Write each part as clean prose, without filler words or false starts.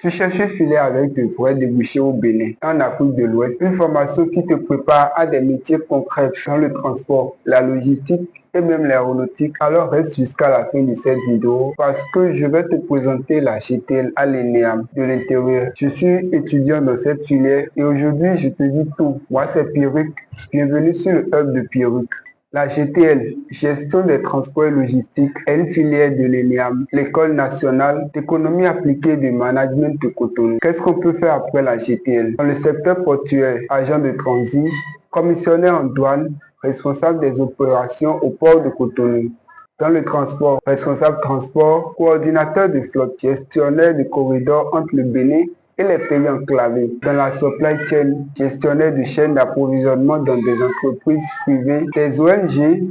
Tu cherches une filière avec de vrais débouchés au Bénin, en Afrique de l'Ouest, une formation qui te prépare à des métiers concrets dans le transport, la logistique et même l'aéronautique. Alors reste jusqu'à la fin de cette vidéo parce que je vais te présenter la GTL à l'ENEAM de l'intérieur. Je suis étudiant dans cette filière et aujourd'hui je te dis tout. Moi c'est Pierrick, bienvenue sur le hub de Pierrick. La GTL, Gestion des transports et logistiques, est une filière de l'ENEAM, l'École nationale d'économie appliquée de management de Cotonou. Qu'est-ce qu'on peut faire après la GTL? Dans le secteur portuaire, agent de transit, commissionnaire en douane, responsable des opérations au port de Cotonou. Dans le transport, responsable transport, coordinateur de flotte, gestionnaire de corridors entre le Bénin et les pays enclavés. Dans la supply chain, gestionnaire de chaînes d'approvisionnement dans des entreprises privées, des ONG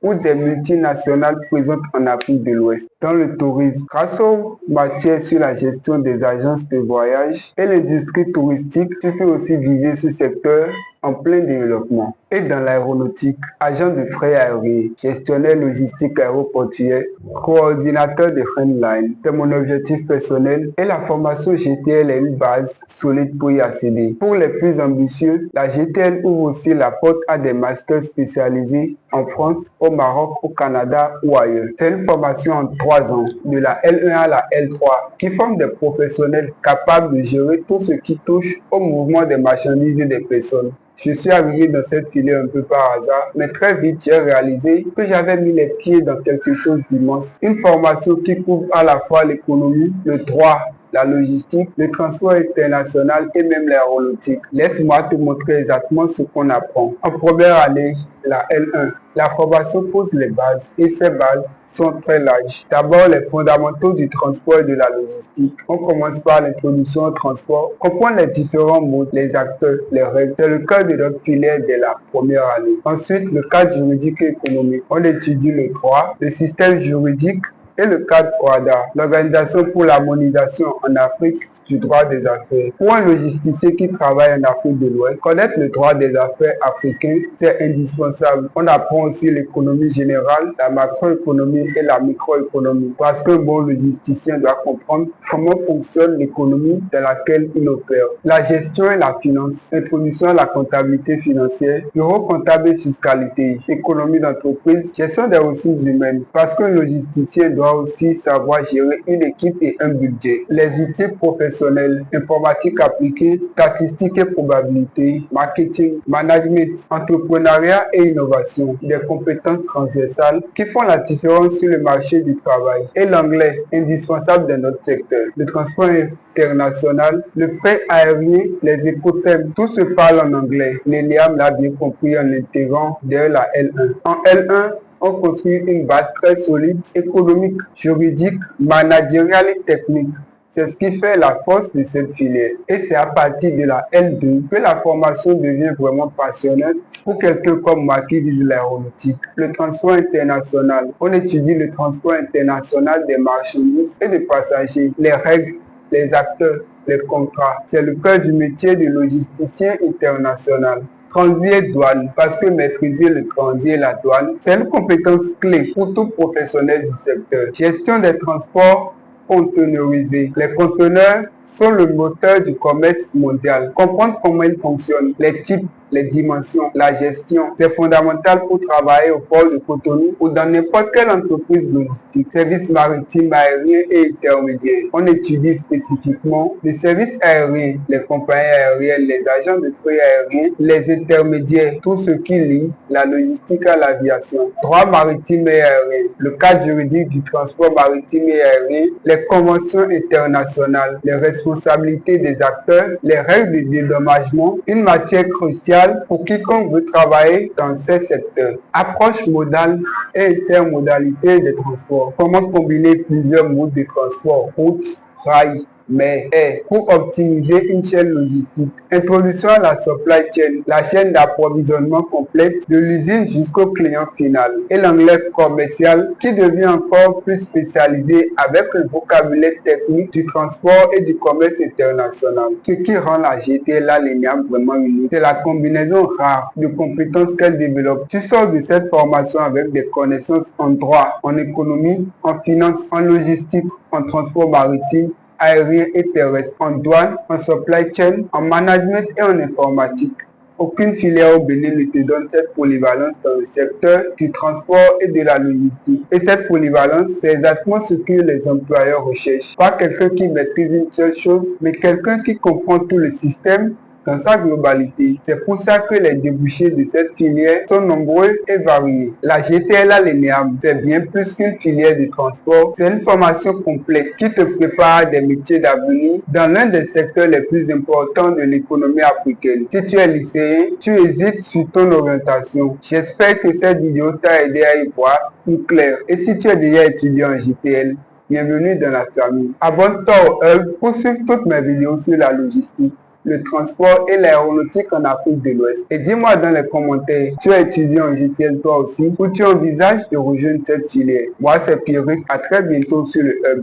ou des multinationales présentes en Afrique de l'Ouest. Dans le tourisme, grâce aux matières sur la gestion des agences de voyage et l'industrie touristique, tu peux aussi viser ce secteur en plein développement. Et dans l'aéronautique, agent de frais aériens, gestionnaire logistique aéroportuaire, coordinateur de Friendline. C'est mon objectif personnel et la formation GTL est une base solide pour y accéder. Pour les plus ambitieux, la GTL ouvre aussi la porte à des masters spécialisés en France, au Maroc, au Canada ou ailleurs. C'est une formation en 3 ans, de la L1 à la L3, qui forme des professionnels capables de gérer tout ce qui touche au mouvement des marchandises et des personnes. Je suis arrivé dans cette filière un peu par hasard, mais très vite j'ai réalisé que j'avais mis les pieds dans quelque chose d'immense. Une formation qui couvre à la fois l'économie, le droit, la logistique, le transport international et même l'aéronautique. Laisse-moi te montrer exactement ce qu'on apprend. En première année, la L1, la formation pose les bases et ces bases sont très larges. D'abord, les fondamentaux du transport et de la logistique. On commence par l'introduction au transport, comprendre les différents modes, les acteurs, les règles. C'est le cas de notre filière dès la première année. Ensuite, le cadre juridique et économique. On étudie le droit, le système juridique et le cadre OADA, l'Organisation pour l'harmonisation en Afrique du droit des affaires. Pour un logisticien qui travaille en Afrique de l'Ouest, connaître le droit des affaires africain, c'est indispensable. On apprend aussi l'économie générale, la macroéconomie et la microéconomie, parce qu'un bon logisticien doit comprendre comment fonctionne l'économie dans laquelle il opère. La gestion et la finance, introduction à la comptabilité financière, bureau comptable et fiscalité, économie d'entreprise, gestion des ressources humaines, parce qu'un logisticien doit aussi savoir gérer une équipe et un budget. Les outils professionnels, informatique appliquée, statistiques et probabilité, marketing, management, entrepreneuriat et innovation, des compétences transversales qui font la différence sur le marché du travail. Et l'anglais, indispensable dans notre secteur. Le transport international, le fret aérien, les écothèmes, tout se parle en anglais. L'ENEAM l'a bien compris en intégrant dès la L1. En L1, on construit une base très solide, économique, juridique, managériale et technique. C'est ce qui fait la force de cette filière. Et c'est à partir de la L2 que la formation devient vraiment passionnante pour quelqu'un comme moi qui vise l'aéronautique. Le transport international. On étudie le transport international des marchandises et des passagers, les règles, les acteurs, les contrats. C'est le cœur du métier de logisticien international. Transit et douane, parce que maîtriser le transit et la douane, c'est une compétence clé pour tout professionnel du secteur. Gestion des transports conteneurisés. Les conteneurs sont le moteur du commerce mondial. Comprendre comment ils fonctionnent, les types, les dimensions, la gestion, c'est fondamental pour travailler au port de Cotonou ou dans n'importe quelle entreprise logistique, services maritimes, aériens et intermédiaires. On étudie spécifiquement les services aériens, les compagnies aériennes, les agents de fret aériens, les intermédiaires, tout ce qui lie la logistique à l'aviation. Droit maritime et aérien, le cadre juridique du transport maritime et aérien, les conventions internationales, les responsabilités des acteurs, les règles de dédommagement, une matière cruciale pour quiconque veut travailler dans ces secteurs. Approche modale et intermodalité des transports. Comment combiner plusieurs modes de transport, route, rail, mais pour optimiser une chaîne logistique. Introduction à la supply chain, la chaîne d'approvisionnement complète de l'usine jusqu'au client final. Et l'anglais commercial qui devient encore plus spécialisé avec le vocabulaire technique du transport et du commerce international. Ce qui rend la GTL à l'ENEAM vraiment unique, c'est la combinaison rare de compétences qu'elle développe. Tu sors de cette formation avec des connaissances en droit, en économie, en finance, en logistique, en transport maritime, aérien et terrestre, en douane, en supply chain, en management et en informatique. Aucune filière au Bénin ne te donne cette polyvalence dans le secteur du transport et de la logistique. Et cette polyvalence, c'est exactement ce que les employeurs recherchent. Pas quelqu'un qui maîtrise une seule chose, mais quelqu'un qui comprend tout le système dans sa globalité. C'est pour ça que les débouchés de cette filière sont nombreux et variés. La GTL à l'ENEAM, c'est bien plus qu'une filière de transport, c'est une formation complète qui te prépare à des métiers d'avenir dans l'un des secteurs les plus importants de l'économie africaine. Si tu es lycéen, tu hésites sur ton orientation. J'espère que cette vidéo t'a aidé à y voir plus clair. Et si tu es déjà étudiant en GTL, bienvenue dans la famille. Abonne-toi au Hub pour suivre toutes mes vidéos sur la logistique, le transport et l'aéronautique en Afrique de l'Ouest. Et dis-moi dans les commentaires, tu es étudiant en GTL toi aussi ou tu envisages de rejoindre cette filière. Moi c'est Pierrick, à très bientôt sur le Hub.